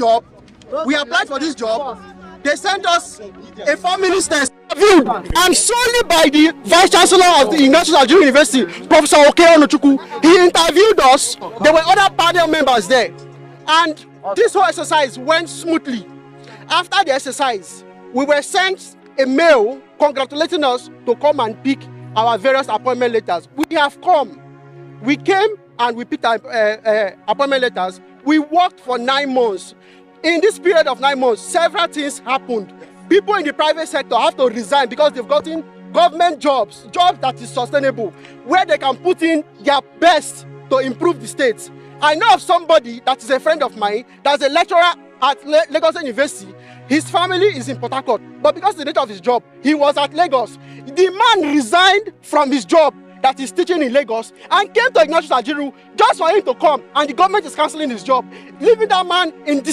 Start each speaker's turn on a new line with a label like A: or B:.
A: job. We applied for this job. They sent us a 4 ministers interviewed, and solely by the Vice Chancellor of the National University, Professor Okeonochukwu. He interviewed us. There were other panel members there, and this whole exercise went smoothly. After the exercise, we were sent a mail congratulating us to come and pick our various appointment letters. We have come. We came and we picked our appointment letters. We worked for 9 months. In this period of 9 months, several things happened. People in the private sector have to resign because they've gotten government jobs that is sustainable, where they can put in their best to improve the state. I know of somebody that is a friend of mine, that's a lecturer at Lagos University. His family is in Port Harcourt, but because of the nature of his job, he was at Lagos. The man resigned from his job that is teaching in Lagos and came to Ignatius Ajiru just for him to come, and the government is cancelling his job, leaving that man in disappointment.